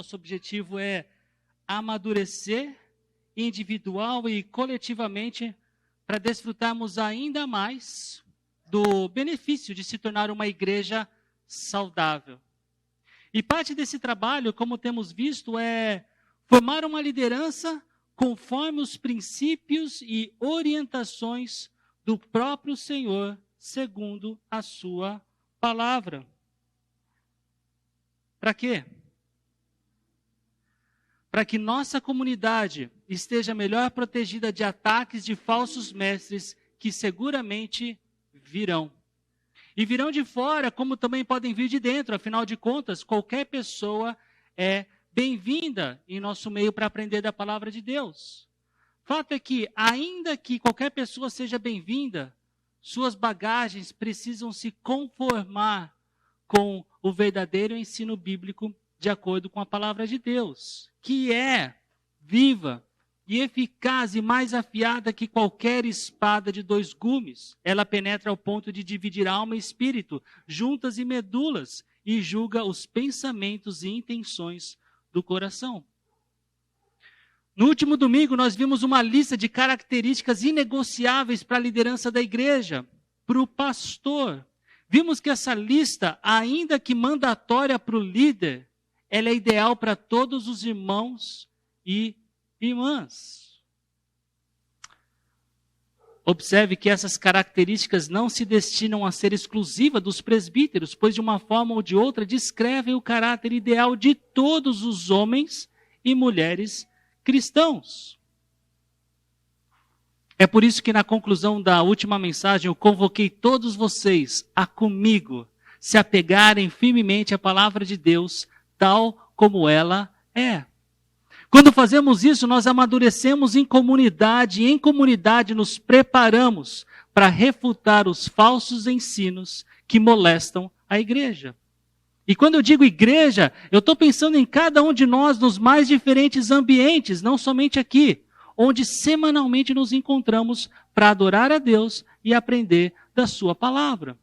nosso objetivo é amadurecer individual e coletivamente para desfrutarmos ainda mais do benefício de se tornar uma igreja saudável. E parte desse trabalho, como temos visto, é formar uma liderança conforme os princípios e orientações do próprio Senhor, segundo a sua palavra. Para quê? Para que nossa comunidade esteja melhor protegida de ataques de falsos mestres que seguramente virão. E virão de fora, como também podem vir de dentro. Afinal de contas, qualquer pessoa é bem-vinda em nosso meio para aprender da palavra de Deus. Fato é que, ainda que qualquer pessoa seja bem-vinda, suas bagagens precisam se conformar com o verdadeiro ensino bíblico de acordo com a palavra de Deus, que é viva e eficaz e mais afiada que qualquer espada de 2 gumes. Ela penetra ao ponto de dividir alma e espírito, juntas e medulas, e julga os pensamentos e intenções do coração. No último domingo, nós vimos uma lista de características inegociáveis para a liderança da igreja, para o pastor. Vimos que essa lista, ainda que mandatória para o líder, ela é ideal para todos os irmãos e irmãs. Observe que essas características não se destinam a ser exclusivas dos presbíteros, pois de uma forma ou de outra descrevem o caráter ideal de todos os homens e mulheres cristãos. É por isso que na conclusão da última mensagem eu convoquei todos vocês a comigo se apegarem firmemente à palavra de Deus, tal como ela é. Quando fazemos isso, nós amadurecemos em comunidade, e em comunidade nos preparamos para refutar os falsos ensinos que molestam a igreja. E quando eu digo igreja, eu estou pensando em cada um de nós nos mais diferentes ambientes, não somente aqui, onde semanalmente nos encontramos para adorar a Deus e aprender da sua palavra.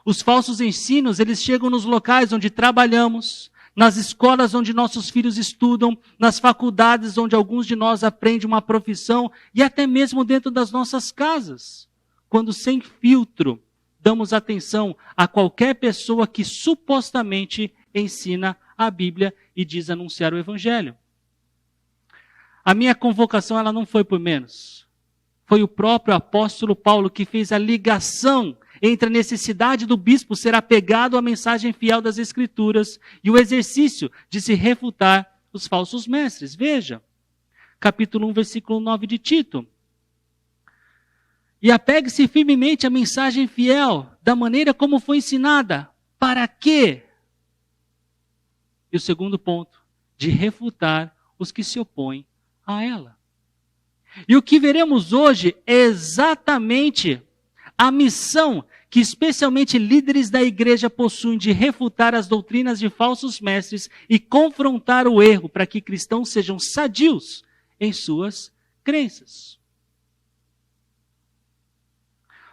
Os falsos ensinos, eles chegam nos locais onde trabalhamos, nas escolas onde nossos filhos estudam, nas faculdades onde alguns de nós aprendem uma profissão e até mesmo dentro das nossas casas, quando sem filtro damos atenção a qualquer pessoa que supostamente ensina a Bíblia e diz anunciar o Evangelho. A minha convocação ela não foi por menos. Foi o próprio apóstolo Paulo que fez a ligação entre a necessidade do bispo ser apegado à mensagem fiel das Escrituras e o exercício de se refutar os falsos mestres. Veja, capítulo 1, versículo 9 de Tito. E apegue-se firmemente à mensagem fiel, da maneira como foi ensinada. Para quê? E o segundo ponto, de refutar os que se opõem a ela. E o que veremos hoje é exatamente a missão que especialmente líderes da igreja possuem de refutar as doutrinas de falsos mestres e confrontar o erro para que cristãos sejam sadios em suas crenças.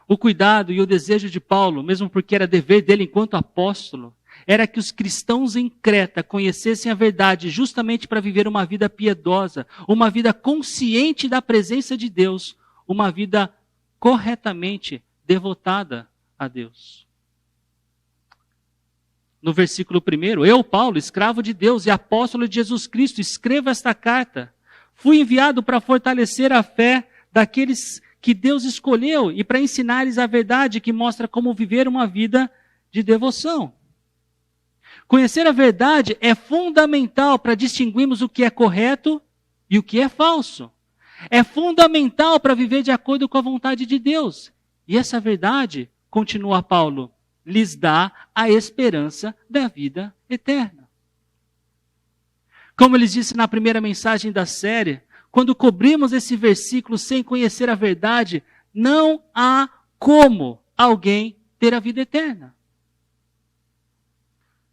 O cuidado e o desejo de Paulo, mesmo porque era dever dele enquanto apóstolo, era que os cristãos em Creta conhecessem a verdade justamente para viver uma vida piedosa, uma vida consciente da presença de Deus, uma vida corretamente devotada a Deus. No versículo 1, eu, Paulo, escravo de Deus e apóstolo de Jesus Cristo, escrevo esta carta. Fui enviado para fortalecer a fé daqueles que Deus escolheu e para ensinar-lhes a verdade que mostra como viver uma vida de devoção. Conhecer a verdade é fundamental para distinguirmos o que é correto e o que é falso. É fundamental para viver de acordo com a vontade de Deus. E essa verdade, continua Paulo, lhes dá a esperança da vida eterna. Como eles disse na primeira mensagem da série, quando cobrimos esse versículo sem conhecer a verdade, não há como alguém ter a vida eterna.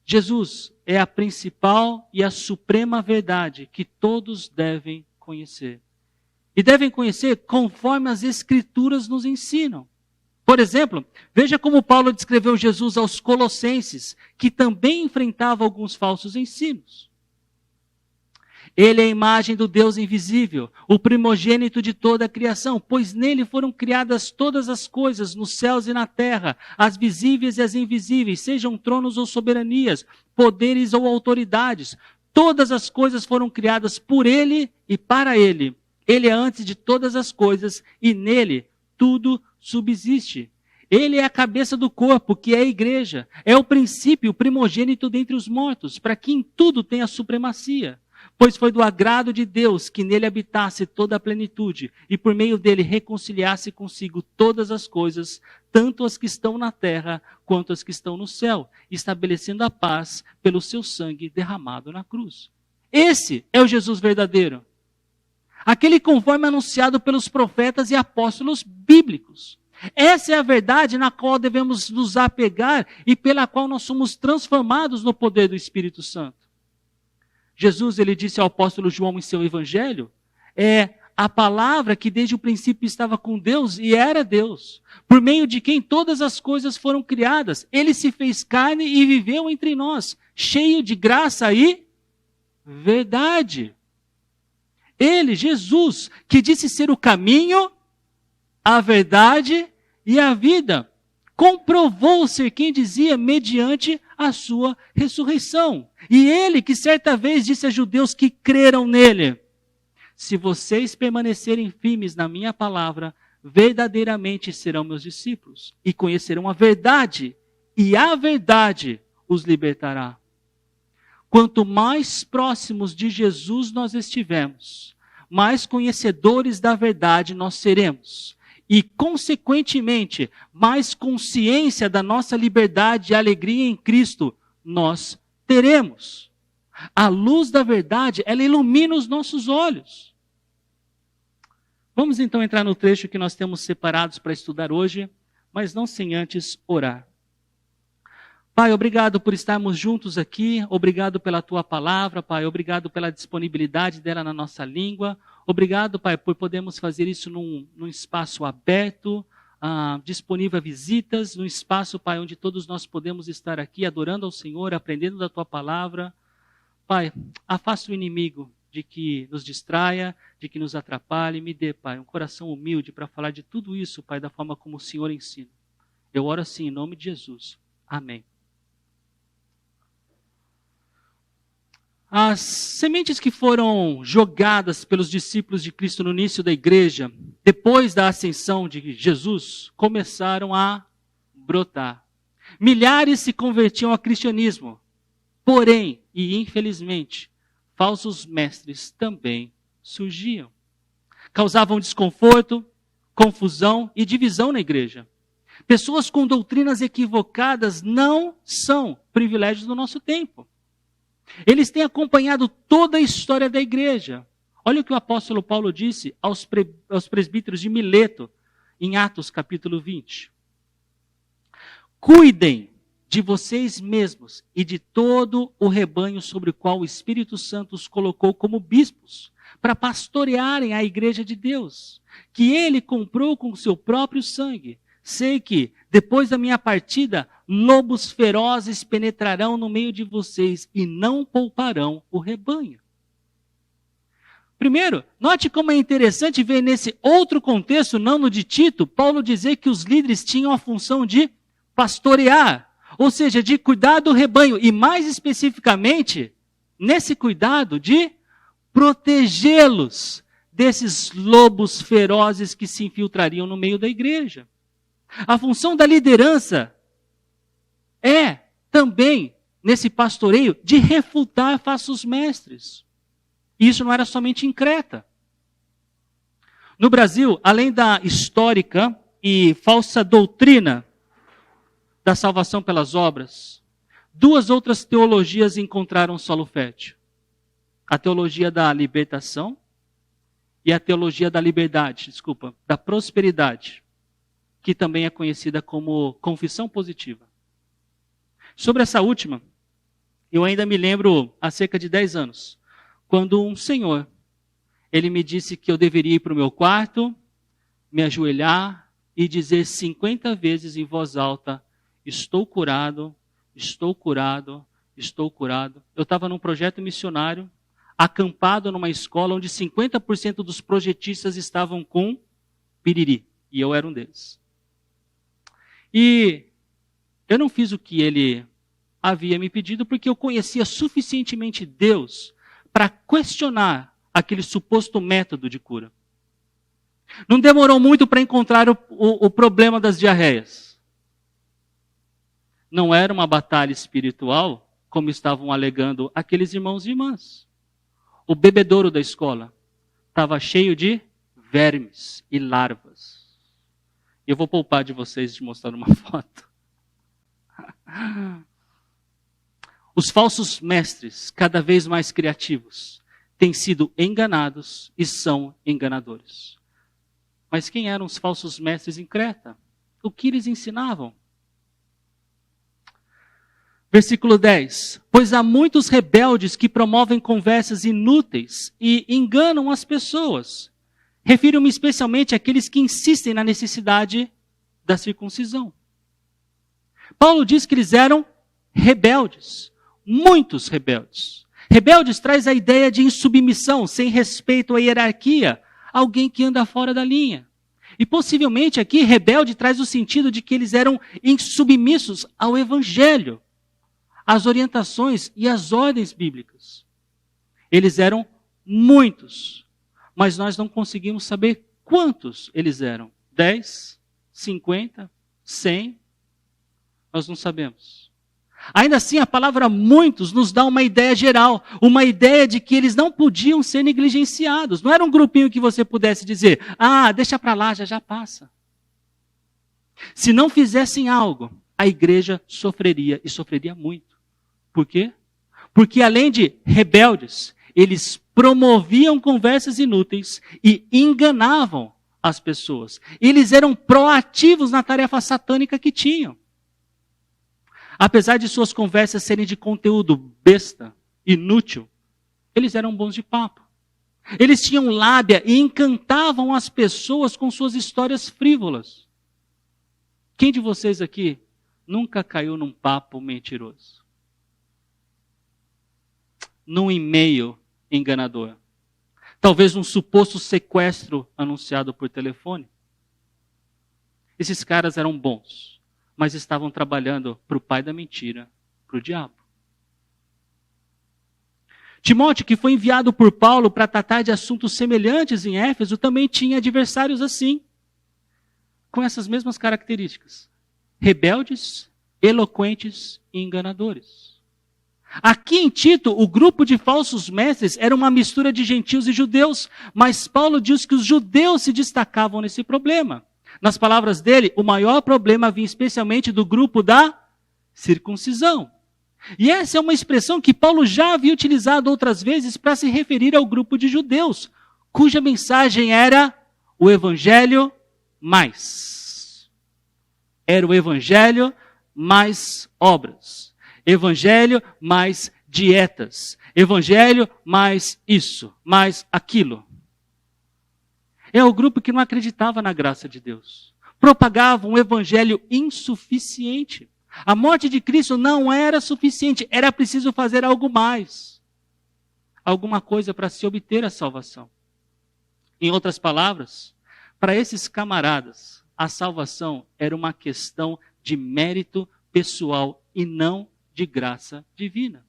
Jesus é a principal e a suprema verdade que todos devem conhecer. E devem conhecer conforme as Escrituras nos ensinam. Por exemplo, veja como Paulo descreveu Jesus aos Colossenses, que também enfrentava alguns falsos ensinos. Ele é a imagem do Deus invisível, o primogênito de toda a criação, pois nele foram criadas todas as coisas, nos céus e na terra, as visíveis e as invisíveis, sejam tronos ou soberanias, poderes ou autoridades. Todas as coisas foram criadas por ele e para ele. Ele é antes de todas as coisas e nele tudo subsiste. Ele é a cabeça do corpo, que é a igreja. É o princípio, o primogênito dentre os mortos, para que em tudo tenha supremacia. Pois foi do agrado de Deus que nele habitasse toda a plenitude, e por meio dele reconciliasse consigo todas as coisas, tanto as que estão na terra, quanto as que estão no céu, estabelecendo a paz pelo seu sangue derramado na cruz. Esse é o Jesus verdadeiro. Aquele conforme anunciado pelos profetas e apóstolos bíblicos. Essa é a verdade na qual devemos nos apegar e pela qual nós somos transformados no poder do Espírito Santo. Jesus, ele disse ao apóstolo João em seu evangelho, é a palavra que desde o princípio estava com Deus e era Deus, por meio de quem todas as coisas foram criadas. Ele se fez carne e viveu entre nós, cheio de graça e verdade. Ele, Jesus, que disse ser o caminho, a verdade e a vida, comprovou ser quem dizia mediante a sua ressurreição. E ele que certa vez disse a judeus que creram nele, se vocês permanecerem firmes na minha palavra, verdadeiramente serão meus discípulos e conhecerão a verdade, e a verdade os libertará. Quanto mais próximos de Jesus nós estivermos, mais conhecedores da verdade nós seremos. E, consequentemente, mais consciência da nossa liberdade e alegria em Cristo nós teremos. A luz da verdade, ela ilumina os nossos olhos. Vamos então entrar no trecho que nós temos separados para estudar hoje, mas não sem antes orar. Pai, obrigado por estarmos juntos aqui, obrigado pela Tua palavra, Pai, obrigado pela disponibilidade dela na nossa língua, obrigado, Pai, por podermos fazer isso num espaço aberto, disponível a visitas, num espaço, Pai, onde todos nós podemos estar aqui adorando ao Senhor, aprendendo da Tua palavra. Pai, afasta o inimigo de que nos distraia, de que nos atrapalhe, me dê, Pai, um coração humilde para falar de tudo isso, Pai, da forma como o Senhor ensina. Eu oro assim em nome de Jesus. Amém. As sementes que foram jogadas pelos discípulos de Cristo no início da igreja, depois da ascensão de Jesus, começaram a brotar. Milhares se convertiam ao cristianismo. Porém, e infelizmente, falsos mestres também surgiam. Causavam desconforto, confusão e divisão na igreja. Pessoas com doutrinas equivocadas não são privilégios do nosso tempo. Eles têm acompanhado toda a história da igreja. Olha o que o apóstolo Paulo disse aos presbíteros de Mileto, em Atos capítulo 20. Cuidem de vocês mesmos e de todo o rebanho sobre o qual o Espírito Santo os colocou como bispos, para pastorearem a igreja de Deus, que ele comprou com o seu próprio sangue. Sei que, depois da minha partida, lobos ferozes penetrarão no meio de vocês e não pouparão o rebanho. Primeiro, note como é interessante ver nesse outro contexto, não no de Tito, Paulo dizer que os líderes tinham a função de pastorear, ou seja, de cuidar do rebanho, e mais especificamente, nesse cuidado de protegê-los desses lobos ferozes que se infiltrariam no meio da igreja. A função da liderança é também, nesse pastoreio, de refutar falsos mestres. E isso não era somente em Creta. No Brasil, além da histórica e falsa doutrina da salvação pelas obras, duas outras teologias encontraram solo fértil. A teologia da libertação e a teologia da da prosperidade, que também é conhecida como confissão positiva. Sobre essa última, eu ainda me lembro há cerca de 10 anos, quando um senhor, ele me disse que eu deveria ir para o meu quarto, me ajoelhar e dizer 50 vezes em voz alta, estou curado, estou curado, estou curado. Eu estava num projeto missionário, acampado numa escola onde 50% dos projetistas estavam com piriri. E eu era um deles. E eu não fiz o que ele havia me pedido porque eu conhecia suficientemente Deus para questionar aquele suposto método de cura. Não demorou muito para encontrar o problema das diarreias. Não era uma batalha espiritual, como estavam alegando aqueles irmãos e irmãs. O bebedouro da escola estava cheio de vermes e larvas. Eu vou poupar de vocês de mostrar uma foto. Os falsos mestres, cada vez mais criativos, têm sido enganados e são enganadores. Mas quem eram os falsos mestres em Creta? O que eles ensinavam? Versículo 10. Pois há muitos rebeldes que promovem conversas inúteis e enganam as pessoas. Refiro-me especialmente àqueles que insistem na necessidade da circuncisão. Paulo diz que eles eram rebeldes. Muitos rebeldes. Rebeldes traz a ideia de insubmissão, sem respeito à hierarquia. Alguém que anda fora da linha. E possivelmente aqui, rebelde traz o sentido de que eles eram insubmissos ao evangelho, às orientações e às ordens bíblicas. Eles eram muitos, mas nós não conseguimos saber quantos eles eram. 10, 50, 100, nós não sabemos. Ainda assim, a palavra muitos nos dá uma ideia geral, uma ideia de que eles não podiam ser negligenciados. Não era um grupinho que você pudesse dizer, deixa para lá, já passa. Se não fizessem algo, a igreja sofreria, e sofreria muito. Por quê? Porque além de rebeldes, eles promoviam conversas inúteis e enganavam as pessoas. Eles eram proativos na tarefa satânica que tinham. Apesar de suas conversas serem de conteúdo besta, inútil, eles eram bons de papo. Eles tinham lábia e encantavam as pessoas com suas histórias frívolas. Quem de vocês aqui nunca caiu num papo mentiroso? Num e-mail enganador? Talvez um suposto sequestro anunciado por telefone? Esses caras eram bons, mas estavam trabalhando para o pai da mentira, para o diabo. Timóteo, que foi enviado por Paulo para tratar de assuntos semelhantes em Éfeso, também tinha adversários assim, com essas mesmas características. Rebeldes, eloquentes e enganadores. Aqui em Tito, o grupo de falsos mestres era uma mistura de gentios e judeus, mas Paulo diz que os judeus se destacavam nesse problema. Nas palavras dele, o maior problema vinha especialmente do grupo da circuncisão. E essa é uma expressão que Paulo já havia utilizado outras vezes para se referir ao grupo de judeus, cuja mensagem era o evangelho mais. Era o evangelho mais obras. Evangelho mais dietas. Evangelho mais isso, mais aquilo. É o grupo que não acreditava na graça de Deus. Propagava um evangelho insuficiente. A morte de Cristo não era suficiente, era preciso fazer algo mais. Alguma coisa para se obter a salvação. Em outras palavras, para esses camaradas, a salvação era uma questão de mérito pessoal e não de graça divina.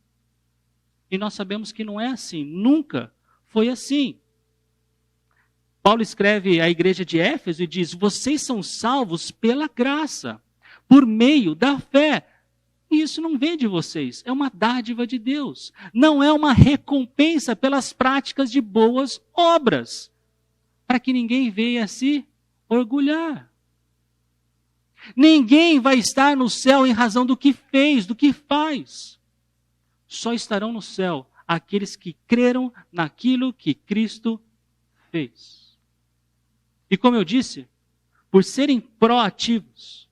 E nós sabemos que não é assim, nunca foi assim. Paulo escreve à igreja de Éfeso e diz, vocês são salvos pela graça, por meio da fé. E isso não vem de vocês, é uma dádiva de Deus. Não é uma recompensa pelas práticas de boas obras, para que ninguém venha se orgulhar. Ninguém vai estar no céu em razão do que fez, do que faz. Só estarão no céu aqueles que creram naquilo que Cristo fez. E como eu disse, por serem proativos,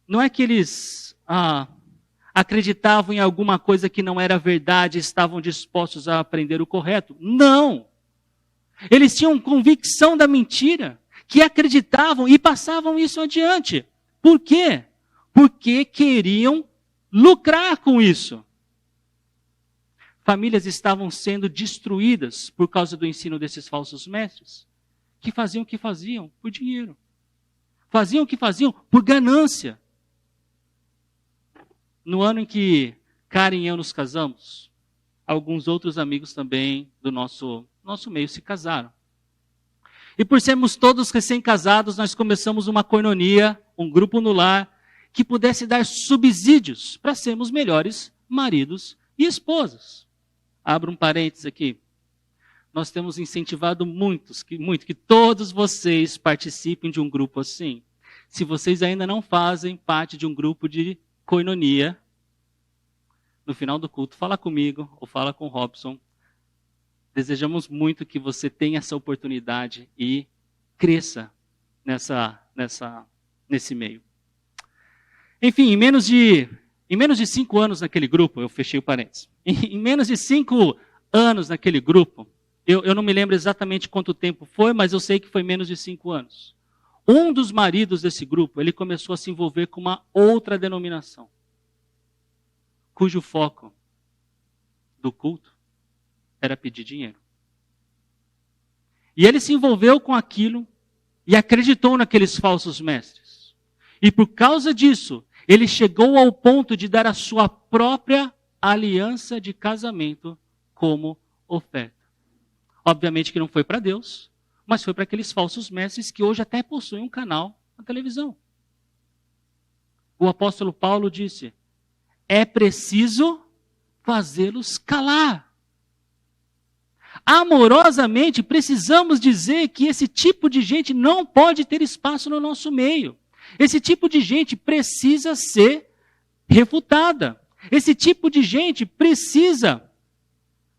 não é que eles acreditavam em alguma coisa que não era verdade e estavam dispostos a aprender o correto. Não! Eles tinham convicção da mentira, que acreditavam e passavam isso adiante. Por quê? Porque queriam lucrar com isso. famílias estavam sendo destruídas por causa do ensino desses falsos mestres, que faziam o que faziam por dinheiro. Faziam o que faziam por ganância. No ano em que Karen e eu nos casamos, alguns outros amigos também do nosso meio se casaram. E por sermos todos recém-casados, nós começamos uma koinonia, um grupo no lar, que pudesse dar subsídios para sermos melhores maridos e esposas. Abro um parênteses aqui. Nós temos incentivado muito que todos vocês participem de um grupo assim. Se vocês ainda não fazem parte de um grupo de koinonia, no final do culto, fala comigo ou fala com o Robson. Desejamos muito que você tenha essa oportunidade e cresça nesse meio. Enfim, em menos de 5 anos naquele grupo, eu fechei o parênteses. Em menos de 5 anos naquele grupo, eu não me lembro exatamente quanto tempo foi, mas eu sei que foi menos de 5 anos. Um dos maridos desse grupo, ele começou a se envolver com uma outra denominação, cujo foco do culto era pedir dinheiro. E ele se envolveu com aquilo e acreditou naqueles falsos mestres. E por causa disso, ele chegou ao ponto de dar a sua própria aliança de casamento como oferta. Obviamente que não foi para Deus, mas foi para aqueles falsos mestres que hoje até possuem um canal na televisão. O apóstolo Paulo disse: é preciso fazê-los calar. Amorosamente, precisamos dizer que esse tipo de gente não pode ter espaço no nosso meio. Esse tipo de gente precisa ser refutada. Esse tipo de gente precisa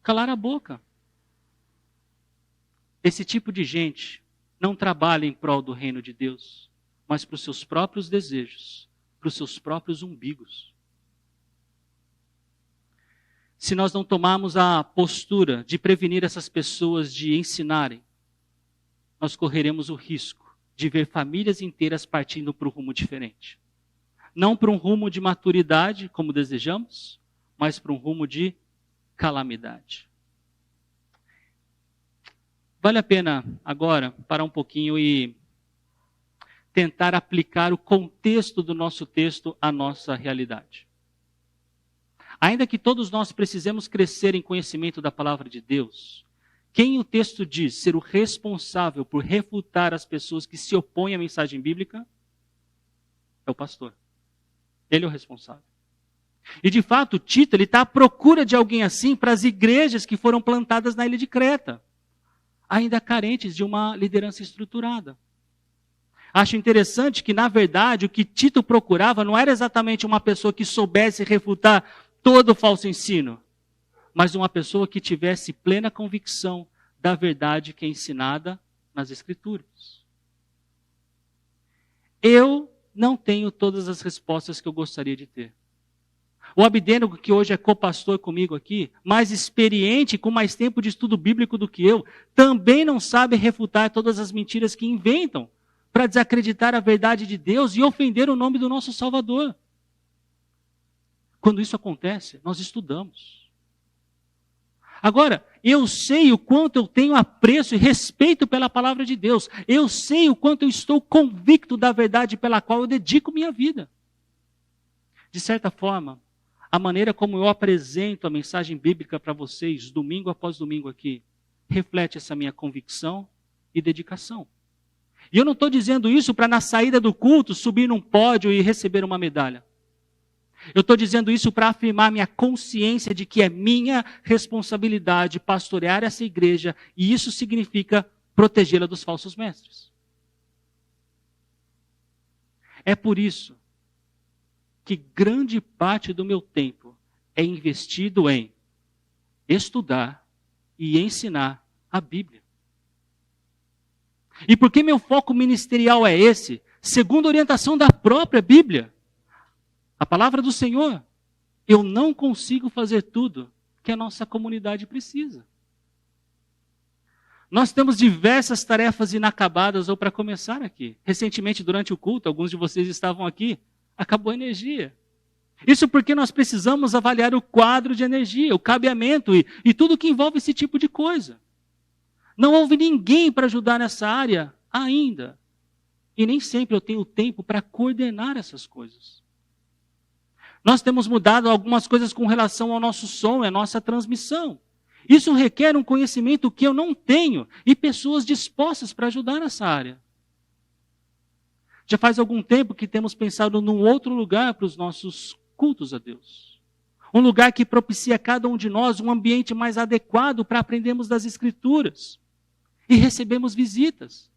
calar a boca. Esse tipo de gente não trabalha em prol do reino de Deus, mas para os seus próprios desejos, para os seus próprios umbigos. Se nós não tomarmos a postura de prevenir essas pessoas de ensinarem, nós correremos o risco de ver famílias inteiras partindo para um rumo diferente. Não para um rumo de maturidade, como desejamos, mas para um rumo de calamidade. Vale a pena agora parar um pouquinho e tentar aplicar o contexto do nosso texto à nossa realidade. Ainda que todos nós precisemos crescer em conhecimento da palavra de Deus, quem o texto diz ser o responsável por refutar as pessoas que se opõem à mensagem bíblica é o pastor. Ele é o responsável. E de fato, Tito está à procura de alguém assim para as igrejas que foram plantadas na ilha de Creta, ainda carentes de uma liderança estruturada. Acho interessante que, na verdade, o que Tito procurava não era exatamente uma pessoa que soubesse refutar todo o falso ensino, mas uma pessoa que tivesse plena convicção da verdade que é ensinada nas Escrituras. Eu não tenho todas as respostas que eu gostaria de ter. O Abdênego, que hoje é co-pastor comigo aqui, mais experiente, com mais tempo de estudo bíblico do que eu, também não sabe refutar todas as mentiras que inventam para desacreditar a verdade de Deus e ofender o nome do nosso Salvador. Quando isso acontece, nós estudamos. Agora, eu sei o quanto eu tenho apreço e respeito pela palavra de Deus. Eu sei o quanto eu estou convicto da verdade pela qual eu dedico minha vida. De certa forma, a maneira como eu apresento a mensagem bíblica para vocês, domingo após domingo aqui, reflete essa minha convicção e dedicação. E eu não estou dizendo isso para, na saída do culto, subir num pódio e receber uma medalha. Eu estou dizendo isso para afirmar minha consciência de que é minha responsabilidade pastorear essa igreja, e isso significa protegê-la dos falsos mestres. É por isso que grande parte do meu tempo é investido em estudar e ensinar a Bíblia. E por que meu foco ministerial é esse? Segundo a orientação da própria Bíblia. A palavra do Senhor. Eu não consigo fazer tudo que a nossa comunidade precisa. Nós temos diversas tarefas inacabadas, ou para começar aqui. Recentemente, durante o culto, alguns de vocês estavam aqui, acabou a energia. Isso porque nós precisamos avaliar o quadro de energia, o cabeamento e tudo que envolve esse tipo de coisa. Não houve ninguém para ajudar nessa área ainda. E nem sempre eu tenho tempo para coordenar essas coisas. Nós temos mudado algumas coisas com relação ao nosso som e à nossa transmissão. Isso requer um conhecimento que eu não tenho e pessoas dispostas para ajudar nessa área. Já faz algum tempo que temos pensado num outro lugar para os nossos cultos a Deus. Um lugar que propicia a cada um de nós um ambiente mais adequado para aprendermos das Escrituras. E recebemos visitas.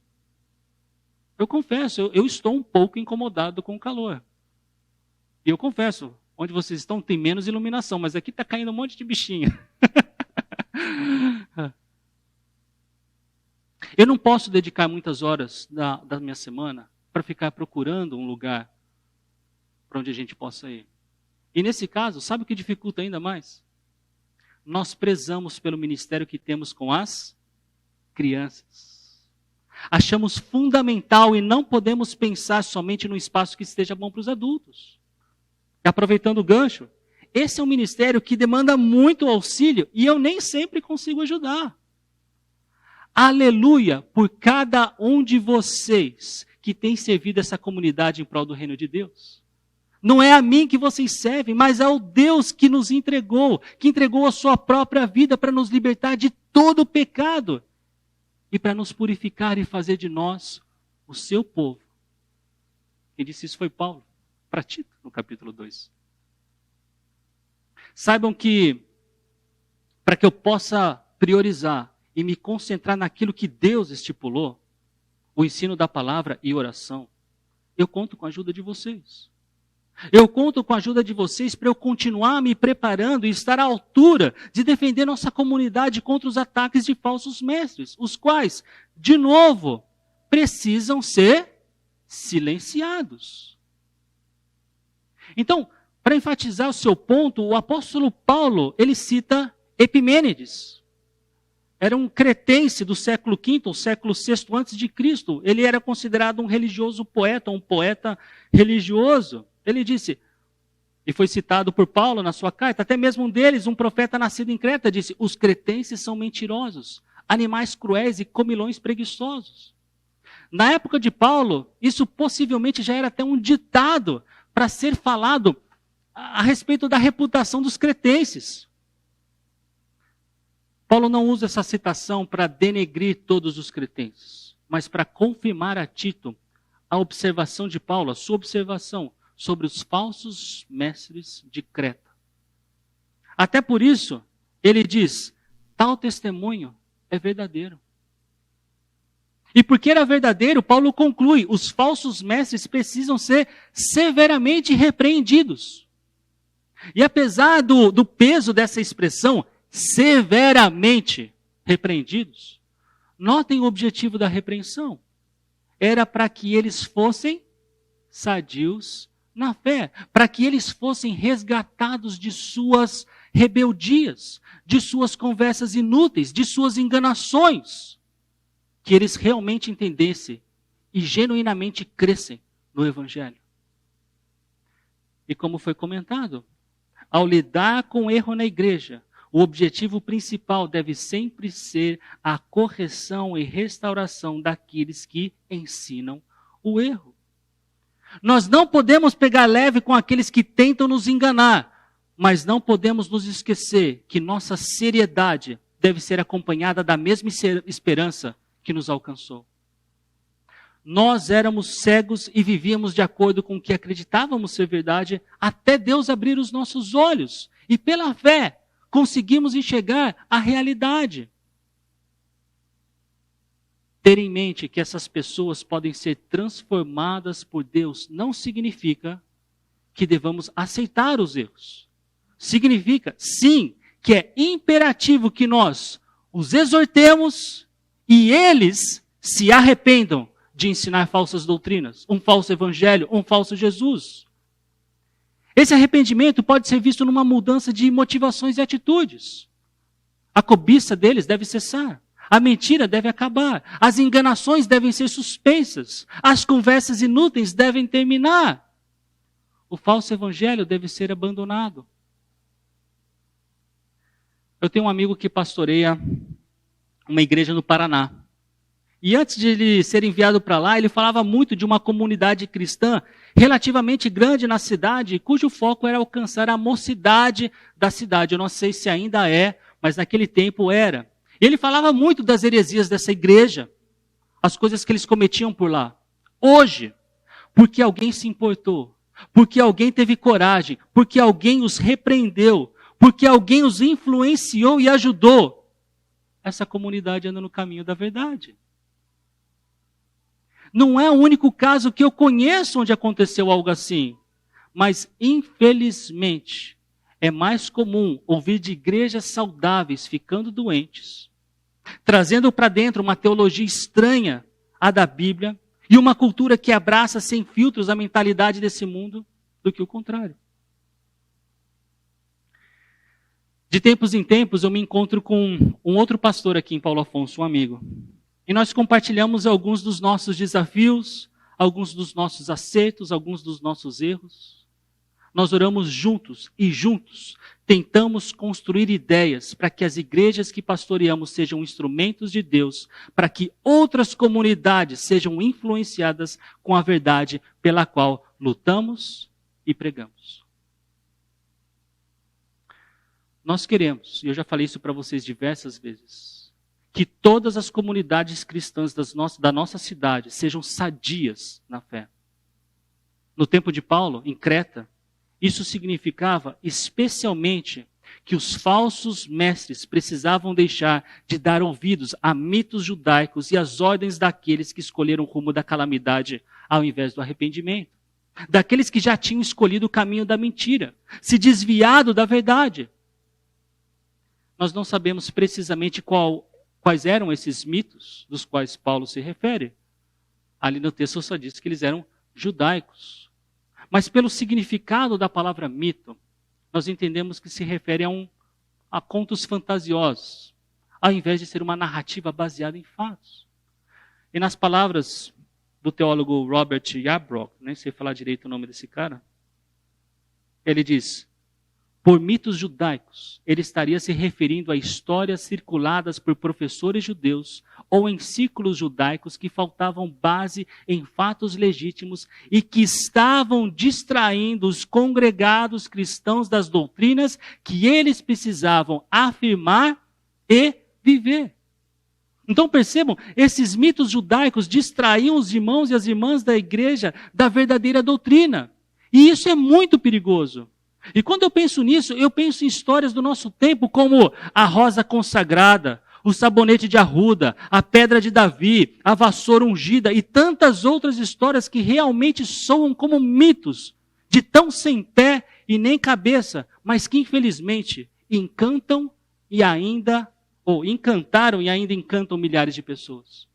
Eu confesso, eu estou um pouco incomodado com o calor. E eu confesso, onde vocês estão tem menos iluminação, mas aqui está caindo um monte de bichinho. Eu não posso dedicar muitas horas da minha semana para ficar procurando um lugar para onde a gente possa ir. E nesse caso, sabe o que dificulta ainda mais? Nós prezamos pelo ministério que temos com as crianças. Achamos fundamental e não podemos pensar somente num espaço que esteja bom para os adultos. Aproveitando o gancho, esse é um ministério que demanda muito auxílio e eu nem sempre consigo ajudar. Aleluia por cada um de vocês que tem servido essa comunidade em prol do reino de Deus. Não é a mim que vocês servem, mas ao Deus que nos entregou, que entregou a sua própria vida para nos libertar de todo o pecado e para nos purificar e fazer de nós o seu povo. Quem disse isso foi Paulo, para Tito, no capítulo 2. Saibam que, para que eu possa priorizar e me concentrar naquilo que Deus estipulou, o ensino da palavra e oração, eu conto com a ajuda de vocês. Eu conto com a ajuda de vocês para eu continuar me preparando e estar à altura de defender nossa comunidade contra os ataques de falsos mestres, os quais, de novo, precisam ser silenciados. Então, para enfatizar o seu ponto, o apóstolo Paulo, ele cita Epimênides. Era um cretense do século V ou século VI antes de Cristo. Ele era considerado um religioso poeta, um poeta religioso. Ele disse, e foi citado por Paulo na sua carta, até mesmo um deles, um profeta nascido em Creta, disse, os cretenses são mentirosos, animais cruéis e comilões preguiçosos. Na época de Paulo, isso possivelmente já era até um ditado para ser falado a respeito da reputação dos cretenses. Paulo não usa essa citação para denegrir todos os cretenses, mas para confirmar a Tito a observação de Paulo, a sua observação sobre os falsos mestres de Creta. Até por isso, ele diz, tal testemunho é verdadeiro. E porque era verdadeiro, Paulo conclui, os falsos mestres precisam ser severamente repreendidos. E apesar do peso dessa expressão, severamente repreendidos, notem o objetivo da repreensão. Era para que eles fossem sadios na fé, para que eles fossem resgatados de suas rebeldias, de suas conversas inúteis, de suas enganações, que eles realmente entendessem e genuinamente crescem no Evangelho. E como foi comentado, ao lidar com o erro na igreja, o objetivo principal deve sempre ser a correção e restauração daqueles que ensinam o erro. Nós não podemos pegar leve com aqueles que tentam nos enganar, mas não podemos nos esquecer que nossa seriedade deve ser acompanhada da mesma esperança que nos alcançou. Nós éramos cegos e vivíamos de acordo com o que acreditávamos ser verdade, até Deus abrir os nossos olhos. E pela fé, conseguimos enxergar a realidade. Ter em mente que essas pessoas podem ser transformadas por Deus não significa que devamos aceitar os erros. Significa, sim, que é imperativo que nós os exortemos e eles se arrependam de ensinar falsas doutrinas, um falso evangelho, um falso Jesus. Esse arrependimento pode ser visto numa mudança de motivações e atitudes. A cobiça deles deve cessar. A mentira deve acabar. As enganações devem ser suspensas. As conversas inúteis devem terminar. O falso evangelho deve ser abandonado. Eu tenho um amigo que pastoreia uma igreja no Paraná. E antes de ele ser enviado para lá, ele falava muito de uma comunidade cristã relativamente grande na cidade, cujo foco era alcançar a mocidade da cidade. Eu não sei se ainda é, mas naquele tempo era. Ele falava muito das heresias dessa igreja, as coisas que eles cometiam por lá. Hoje, porque alguém se importou, porque alguém teve coragem, porque alguém os repreendeu, porque alguém os influenciou e ajudou, essa comunidade anda no caminho da verdade. Não é o único caso que eu conheço onde aconteceu algo assim. Mas, infelizmente, é mais comum ouvir de igrejas saudáveis ficando doentes, trazendo para dentro uma teologia estranha à da Bíblia e uma cultura que abraça sem filtros a mentalidade desse mundo, do que o contrário. De tempos em tempos, eu me encontro com um outro pastor aqui em Paulo Afonso, um amigo. E nós compartilhamos alguns dos nossos desafios, alguns dos nossos acertos, alguns dos nossos erros. Nós oramos juntos e juntos tentamos construir ideias para que as igrejas que pastoreamos sejam instrumentos de Deus, para que outras comunidades sejam influenciadas com a verdade pela qual lutamos e pregamos. Nós queremos, e eu já falei isso para vocês diversas vezes, que todas as comunidades cristãs da nossa cidade sejam sadias na fé. No tempo de Paulo, em Creta, isso significava especialmente que os falsos mestres precisavam deixar de dar ouvidos a mitos judaicos e às ordens daqueles que escolheram o rumo da calamidade ao invés do arrependimento. Daqueles que já tinham escolhido o caminho da mentira, se desviado da verdade. Nós não sabemos precisamente quais eram esses mitos dos quais Paulo se refere. Ali no texto só diz que eles eram judaicos. Mas pelo significado da palavra mito, nós entendemos que se refere a contos fantasiosos, ao invés de ser uma narrativa baseada em fatos. E nas palavras do teólogo Robert Yarbrough, nem sei falar direito o nome desse cara, ele diz: por mitos judaicos, ele estaria se referindo a histórias circuladas por professores judeus ou em círculos judaicos que faltavam base em fatos legítimos e que estavam distraindo os congregados cristãos das doutrinas que eles precisavam afirmar e viver. Então percebam, esses mitos judaicos distraíam os irmãos e as irmãs da igreja da verdadeira doutrina. E isso é muito perigoso. E quando eu penso nisso, eu penso em histórias do nosso tempo como a rosa consagrada, o sabonete de arruda, a pedra de Davi, a vassoura ungida e tantas outras histórias que realmente soam como mitos, de tão sem pé e nem cabeça, mas que infelizmente encantam e ainda, ou encantaram e ainda encantam milhares de pessoas.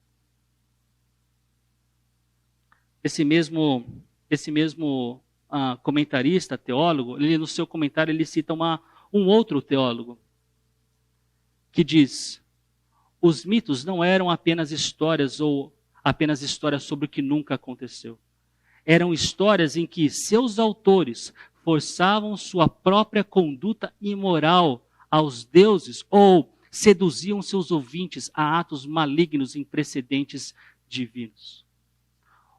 Esse mesmo comentarista, teólogo, no seu comentário ele cita um outro teólogo que diz: os mitos não eram apenas histórias ou apenas histórias sobre o que nunca aconteceu. Eram histórias em que seus autores forçavam sua própria conduta imoral aos deuses ou seduziam seus ouvintes a atos malignos em precedentes divinos.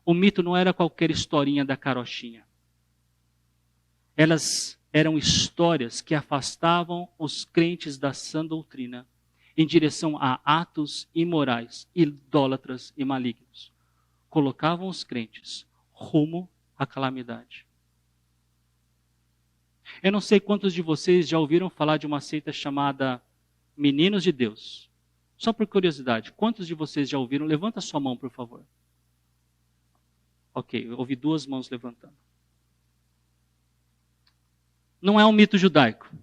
O mito não era qualquer historinha da carochinha. Elas eram histórias que afastavam os crentes da sã doutrina em direção a atos imorais, idólatras e malignos. Colocavam os crentes rumo à calamidade. Eu não sei quantos de vocês já ouviram falar de uma seita chamada Meninos de Deus. Só por curiosidade, quantos de vocês já ouviram? Levanta sua mão, por favor. Ok, eu ouvi 2 mãos levantando. Não é um mito judaico.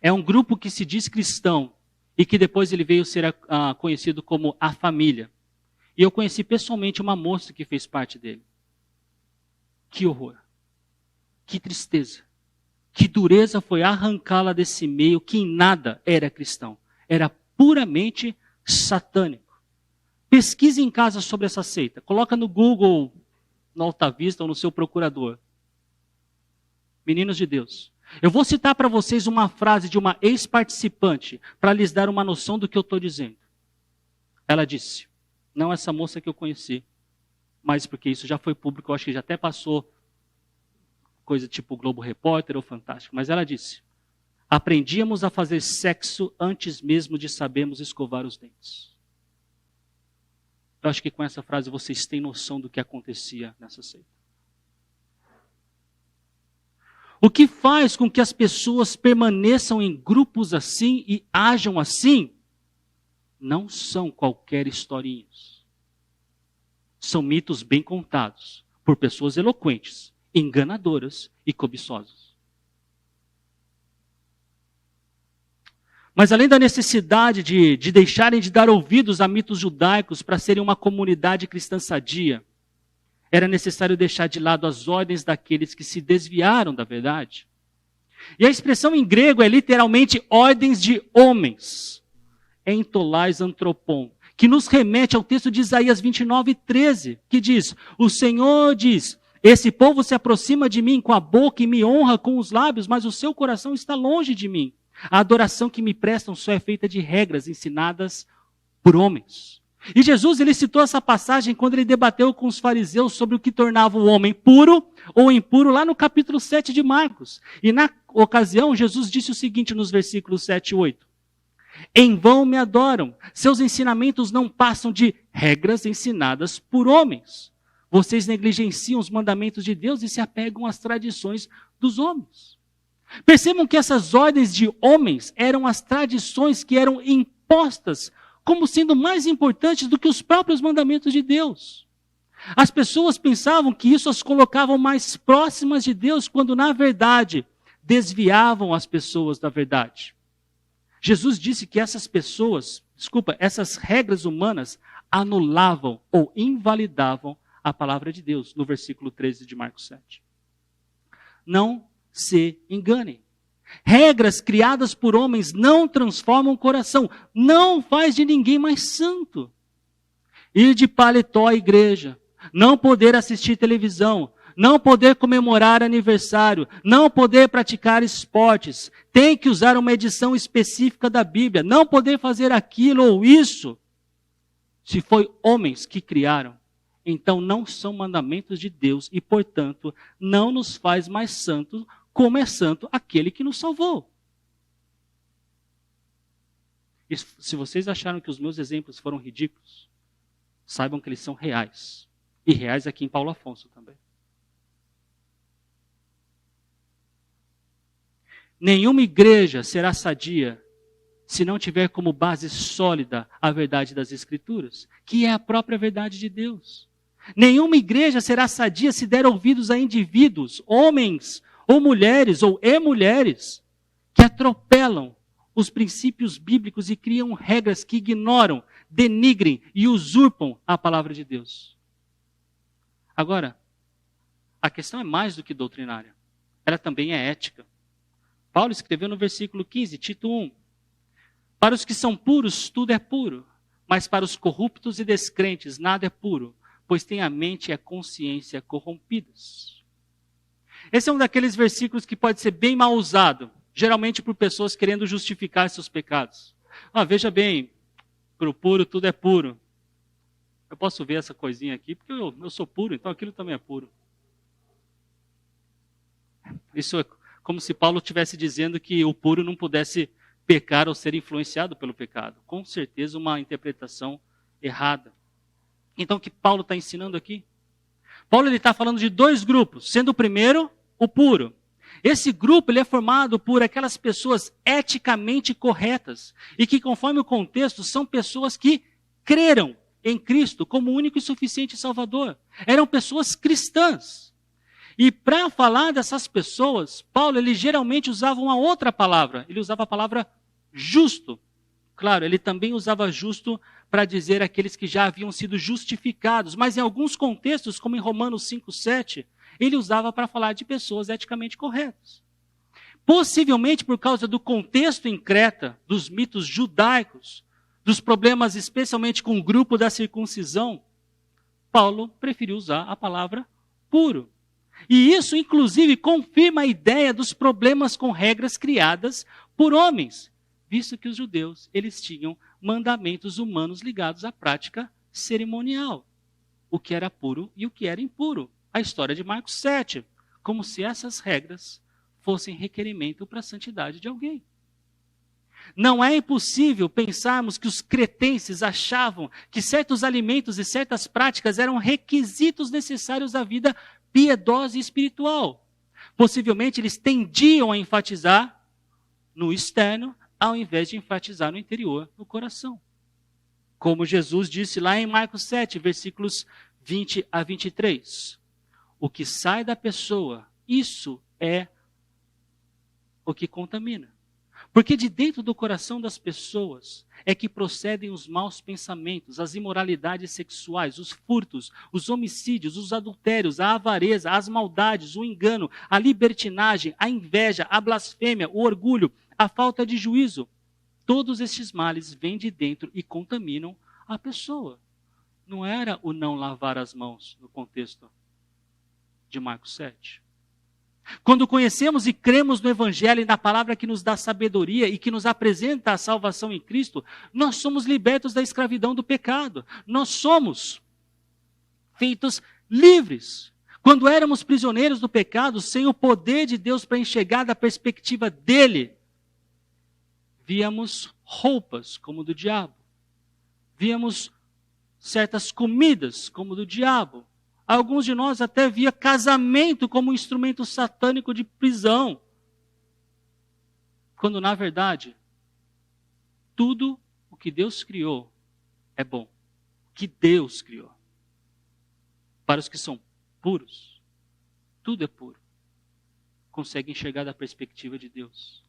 É um grupo que se diz cristão e que depois ele veio ser conhecido como a família. E eu conheci pessoalmente uma moça que fez parte dele. Que horror. Que tristeza. Que dureza foi arrancá-la desse meio que em nada era cristão. Era puramente satânico. Pesquise em casa sobre essa seita. Coloca no Google, no Alta Vista ou no seu procurador. meninos de Deus, eu vou citar para vocês uma frase de uma ex-participante para lhes dar uma noção do que eu estou dizendo. Ela disse, não essa moça que eu conheci, mas porque isso já foi público, eu acho que já até passou coisa tipo Globo Repórter ou Fantástico, mas ela disse, aprendíamos a fazer sexo antes mesmo de sabermos escovar os dentes. Eu acho que com essa frase vocês têm noção do que acontecia nessa seita. O que faz com que as pessoas permaneçam em grupos assim e ajam assim, não são qualquer historinhas. São mitos bem contados por pessoas eloquentes, enganadoras e cobiçosas. Mas além da necessidade de deixarem de dar ouvidos a mitos judaicos para serem uma comunidade cristã sadia, era necessário deixar de lado as ordens daqueles que se desviaram da verdade. E a expressão em grego é literalmente ordens de homens. Entolais antropon, que nos remete ao texto de Isaías 29:13, que diz, o Senhor diz, esse povo se aproxima de mim com a boca e me honra com os lábios, mas o seu coração está longe de mim. A adoração que me prestam só é feita de regras ensinadas por homens. E Jesus, ele citou essa passagem quando ele debateu com os fariseus sobre o que tornava o homem puro ou impuro, lá no capítulo 7 de Marcos. E na ocasião, Jesus disse o seguinte nos versículos 7 e 8. Em vão me adoram, seus ensinamentos não passam de regras ensinadas por homens. Vocês negligenciam os mandamentos de Deus e se apegam às tradições dos homens. Percebam que essas ordens de homens eram as tradições que eram impostas como sendo mais importantes do que os próprios mandamentos de Deus. As pessoas pensavam que isso as colocavam mais próximas de Deus, quando na verdade desviavam as pessoas da verdade. Jesus disse que essas regras humanas anulavam ou invalidavam a palavra de Deus, no versículo 13 de Marcos 7. Não se enganem. Regras criadas por homens não transformam o coração, não faz de ninguém mais santo. Ir de paletó à igreja, não poder assistir televisão, não poder comemorar aniversário, não poder praticar esportes, tem que usar uma edição específica da Bíblia, não poder fazer aquilo ou isso. Se foi homens que criaram, então não são mandamentos de Deus e, portanto, não nos faz mais santos, como é santo aquele que nos salvou. E se vocês acharam que os meus exemplos foram ridículos, saibam que eles são reais. E reais aqui em Paulo Afonso também. Nenhuma igreja será sadia se não tiver como base sólida a verdade das Escrituras, que é a própria verdade de Deus. Nenhuma igreja será sadia se der ouvidos a indivíduos, homens, ou mulheres, ou e-mulheres, que atropelam os princípios bíblicos e criam regras que ignoram, denigrem e usurpam a palavra de Deus. Agora, a questão é mais do que doutrinária. Ela também é ética. Paulo escreveu no versículo 15, Tito 1, para os que são puros, tudo é puro, mas para os corruptos e descrentes, nada é puro, pois tem a mente e a consciência corrompidas. Esse é um daqueles versículos que pode ser bem mal usado, geralmente por pessoas querendo justificar seus pecados. Veja bem, para o puro tudo é puro. Eu posso ver essa coisinha aqui, porque eu sou puro, então aquilo também é puro. Isso é como se Paulo estivesse dizendo que o puro não pudesse pecar ou ser influenciado pelo pecado. Com certeza uma interpretação errada. Então o que Paulo está ensinando aqui? Paulo está falando de dois grupos, sendo o primeiro o puro. Esse grupo ele é formado por aquelas pessoas eticamente corretas e que, conforme o contexto, são pessoas que creram em Cristo como único e suficiente Salvador. Eram pessoas cristãs. E para falar dessas pessoas, Paulo ele geralmente usava uma outra palavra. Ele usava a palavra justo. Claro, ele também usava justo para dizer aqueles que já haviam sido justificados. Mas em alguns contextos, como em Romanos 5:7, ele usava para falar de pessoas eticamente corretas. Possivelmente por causa do contexto em Creta, dos mitos judaicos, dos problemas especialmente com o grupo da circuncisão, Paulo preferiu usar a palavra puro. E isso, inclusive, confirma a ideia dos problemas com regras criadas por homens, visto que os judeus, eles tinham mandamentos humanos ligados à prática cerimonial, o que era puro e o que era impuro. A história de Marcos 7, como se essas regras fossem requerimento para a santidade de alguém. Não é impossível pensarmos que os cretenses achavam que certos alimentos e certas práticas eram requisitos necessários à vida piedosa e espiritual. Possivelmente eles tendiam a enfatizar no externo, ao invés de enfatizar no interior, no coração. Como Jesus disse lá em Marcos 7, versículos 20 a 23. O que sai da pessoa, isso é o que contamina. Porque de dentro do coração das pessoas é que procedem os maus pensamentos, as imoralidades sexuais, os furtos, os homicídios, os adultérios, a avareza, as maldades, o engano, a libertinagem, a inveja, a blasfêmia, o orgulho, a falta de juízo. Todos estes males vêm de dentro e contaminam a pessoa. Não era o não lavar as mãos no contexto de Marcos 7. Quando conhecemos e cremos no Evangelho e na palavra que nos dá sabedoria e que nos apresenta a salvação em Cristo, nós somos libertos da escravidão do pecado. Nós somos feitos livres. Quando éramos prisioneiros do pecado, sem o poder de Deus para enxergar da perspectiva dele, víamos roupas como do diabo. Víamos certas comidas como do diabo. Alguns de nós até via casamento como um instrumento satânico de prisão. Quando, na verdade, tudo o que Deus criou é bom. O que Deus criou. Para os que são puros, tudo é puro. Consegue enxergar da perspectiva de Deus.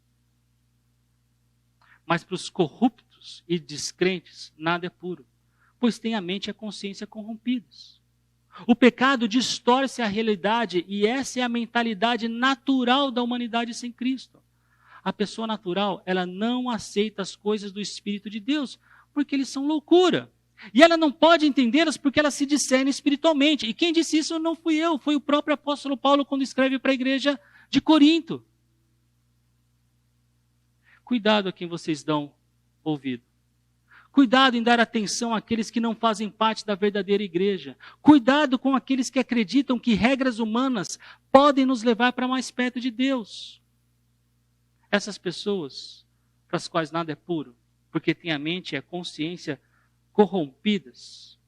Mas para os corruptos e descrentes, nada é puro. Pois tem a mente e a consciência corrompidos. O pecado distorce a realidade e essa é a mentalidade natural da humanidade sem Cristo. A pessoa natural, ela não aceita as coisas do Espírito de Deus, porque eles são loucura. E ela não pode entendê-las porque ela se discerne espiritualmente. E quem disse isso não fui eu, foi o próprio apóstolo Paulo quando escreve para a igreja de Corinto. Cuidado a quem vocês dão ouvido. Cuidado em dar atenção àqueles que não fazem parte da verdadeira igreja. Cuidado com aqueles que acreditam que regras humanas podem nos levar para mais perto de Deus. Essas pessoas, para as quais nada é puro, porque têm a mente e a consciência corrompidas,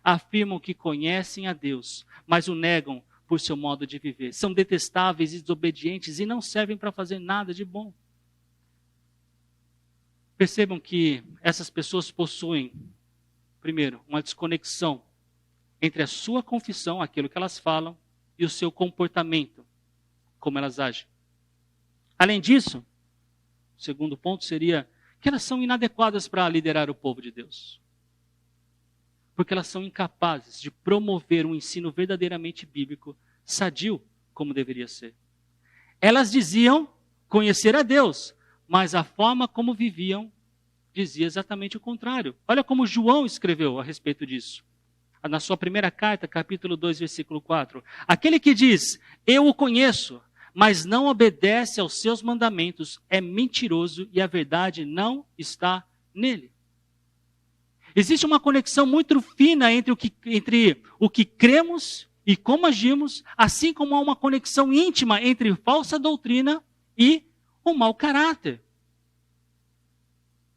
afirmam que conhecem a Deus, mas o negam por seu modo de viver. São detestáveis e desobedientes e não servem para fazer nada de bom. Percebam que essas pessoas possuem, primeiro, uma desconexão entre a sua confissão, aquilo que elas falam, e o seu comportamento, como elas agem. Além disso, o segundo ponto seria que elas são inadequadas para liderar o povo de Deus. Porque elas são incapazes de promover um ensino verdadeiramente bíblico, sadio, como deveria ser. Elas diziam conhecer a Deus, mas a forma como viviam dizia exatamente o contrário. Olha como João escreveu a respeito disso. Na sua primeira carta, capítulo 2, versículo 4. Aquele que diz, eu o conheço, mas não obedece aos seus mandamentos, é mentiroso e a verdade não está nele. Existe uma conexão muito fina entre o que cremos e como agimos, assim como há uma conexão íntima entre falsa doutrina e o mau caráter.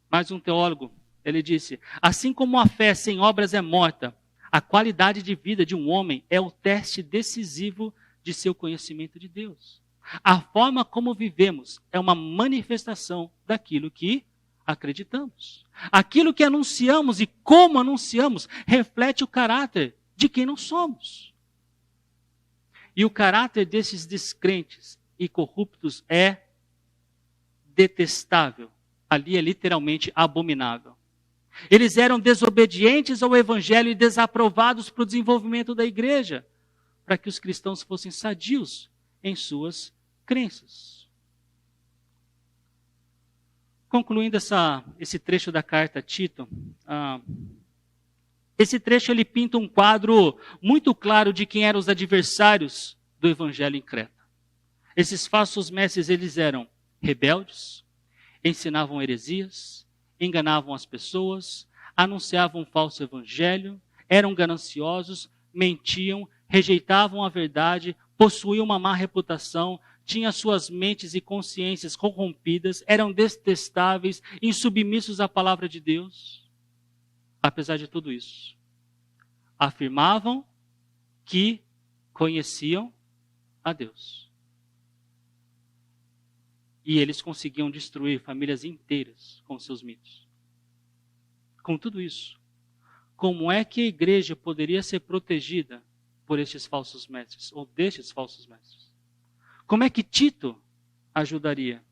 Mais um teólogo, ele disse, assim como a fé sem obras é morta, a qualidade de vida de um homem é o teste decisivo de seu conhecimento de Deus. A forma como vivemos é uma manifestação daquilo que acreditamos. Aquilo que anunciamos e como anunciamos reflete o caráter de quem nós somos. E o caráter desses descrentes e corruptos é detestável. Ali é literalmente abominável. Eles eram desobedientes ao evangelho e desaprovados para o desenvolvimento da igreja, para que os cristãos fossem sadios em suas crenças. Concluindo esse trecho da carta a Tito, esse trecho ele pinta um quadro muito claro de quem eram os adversários do evangelho em Creta. Esses falsos mestres, eles eram rebeldes, ensinavam heresias, enganavam as pessoas, anunciavam um falso evangelho, eram gananciosos, mentiam, rejeitavam a verdade, possuíam uma má reputação, tinham suas mentes e consciências corrompidas, eram detestáveis, insubmissos à palavra de Deus. Apesar de tudo isso, afirmavam que conheciam a Deus. E eles conseguiam destruir famílias inteiras com seus mitos. Com tudo isso, como é que a igreja poderia ser protegida por estes falsos mestres, ou destes falsos mestres? Como é que Tito ajudaria?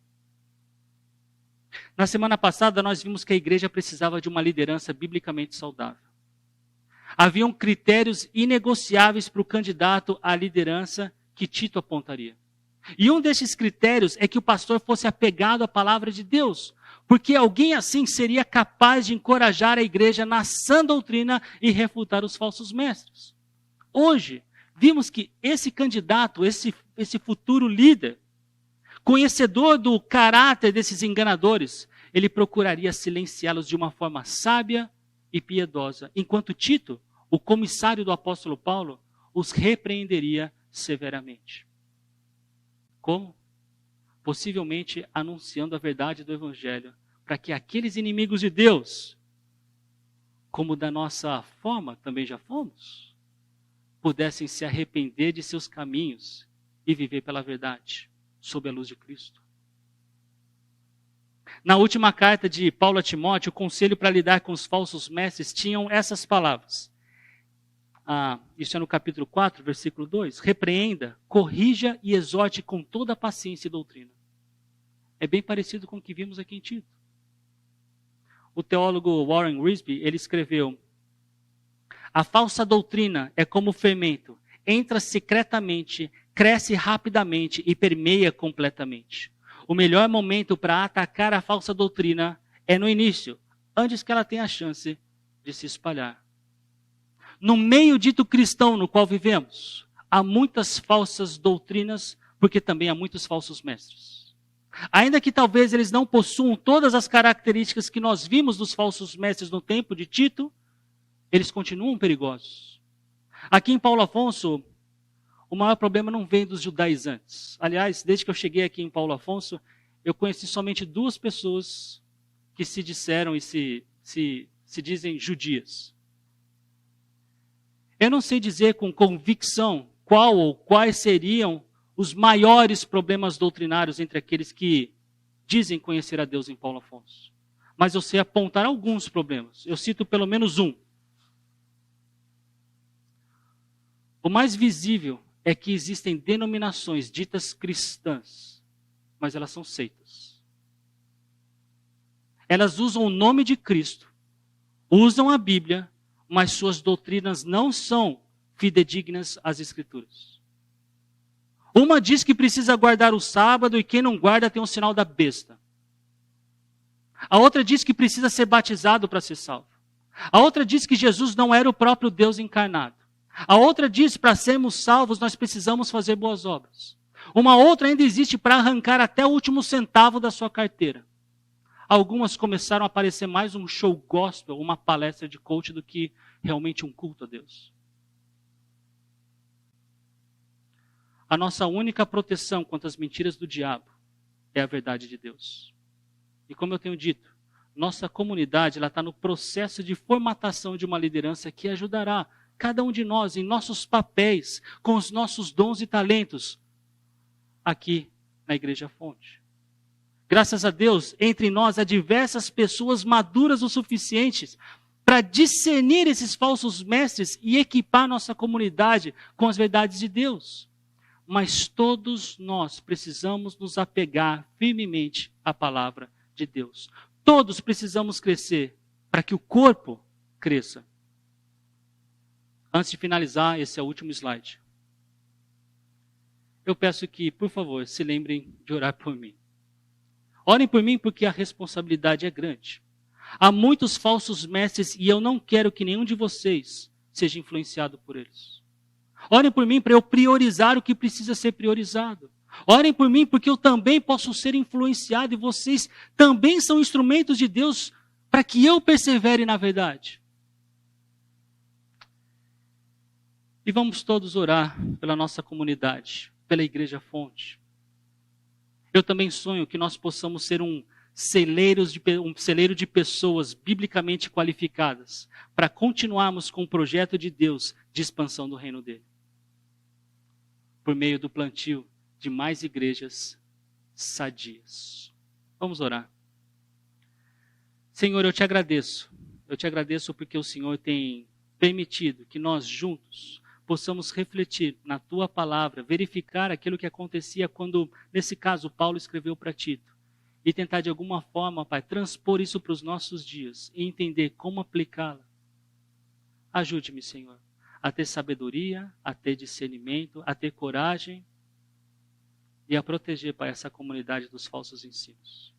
Na semana passada, nós vimos que a igreja precisava de uma liderança biblicamente saudável. Haviam critérios inegociáveis para o candidato à liderança que Tito apontaria. E um desses critérios é que o pastor fosse apegado à palavra de Deus, porque alguém assim seria capaz de encorajar a igreja na sã doutrina e refutar os falsos mestres. Hoje, vimos que esse candidato, esse futuro líder, conhecedor do caráter desses enganadores, ele procuraria silenciá-los de uma forma sábia e piedosa, enquanto Tito, o comissário do apóstolo Paulo, os repreenderia severamente. Como? Possivelmente anunciando a verdade do evangelho, para que aqueles inimigos de Deus, como da nossa forma também já fomos, pudessem se arrepender de seus caminhos e viver pela verdade, sob a luz de Cristo. Na última carta de Paulo a Timóteo, o conselho para lidar com os falsos mestres tinham essas palavras. Isso é no capítulo 4, versículo 2. Repreenda, corrija e exorte com toda a paciência e doutrina. É bem parecido com o que vimos aqui em Tito. O teólogo Warren Wiersbe, ele escreveu: a falsa doutrina é como o fermento, entra secretamente, cresce rapidamente e permeia completamente. O melhor momento para atacar a falsa doutrina é no início, antes que ela tenha a chance de se espalhar. No meio dito cristão no qual vivemos, há muitas falsas doutrinas, porque também há muitos falsos mestres. Ainda que talvez eles não possuam todas as características que nós vimos dos falsos mestres no tempo de Tito, eles continuam perigosos. Aqui em Paulo Afonso, o maior problema não vem dos judaizantes. Aliás, desde que eu cheguei aqui em Paulo Afonso, eu conheci somente 2 pessoas que se disseram e se dizem judias. Eu não sei dizer com convicção qual ou quais seriam os maiores problemas doutrinários entre aqueles que dizem conhecer a Deus em Paulo Afonso. Mas eu sei apontar alguns problemas. Eu cito pelo menos um. O mais visível é que existem denominações ditas cristãs, mas elas são seitas. Elas usam o nome de Cristo, usam a Bíblia, mas suas doutrinas não são fidedignas às Escrituras. Uma diz que precisa guardar o sábado e quem não guarda tem um sinal da besta. A outra diz que precisa ser batizado para ser salvo. A outra diz que Jesus não era o próprio Deus encarnado. A outra diz que para sermos salvos nós precisamos fazer boas obras. Uma outra ainda existe para arrancar até o último centavo da sua carteira. Algumas começaram a parecer mais um show gospel, uma palestra de coach, do que realmente um culto a Deus. A nossa única proteção contra as mentiras do diabo é a verdade de Deus. E como eu tenho dito, nossa comunidade está no processo de formatação de uma liderança que ajudará cada um de nós em nossos papéis, com os nossos dons e talentos, aqui na Igreja Fonte. Graças a Deus, entre nós há diversas pessoas maduras o suficientes para discernir esses falsos mestres e equipar nossa comunidade com as verdades de Deus. Mas todos nós precisamos nos apegar firmemente à palavra de Deus. Todos precisamos crescer para que o corpo cresça. Antes de finalizar, esse é o último slide. Eu peço que, por favor, se lembrem de orar por mim. Orem por mim porque a responsabilidade é grande. Há muitos falsos mestres e eu não quero que nenhum de vocês seja influenciado por eles. Orem por mim para eu priorizar o que precisa ser priorizado. Orem por mim porque eu também posso ser influenciado e vocês também são instrumentos de Deus para que eu persevere na verdade. E vamos todos orar pela nossa comunidade, pela Igreja Fonte. Eu também sonho que nós possamos ser um celeiro de pessoas biblicamente qualificadas para continuarmos com o projeto de Deus de expansão do reino dele. Por meio do plantio de mais igrejas sadias. Vamos orar. Senhor, eu te agradeço. Eu te agradeço porque o Senhor tem permitido que nós juntos possamos refletir na tua palavra, verificar aquilo que acontecia quando, nesse caso, Paulo escreveu para Tito. E tentar de alguma forma, Pai, transpor isso para os nossos dias e entender como aplicá-la. Ajude-me, Senhor, a ter sabedoria, a ter discernimento, a ter coragem e a proteger, Pai, essa comunidade dos falsos ensinos.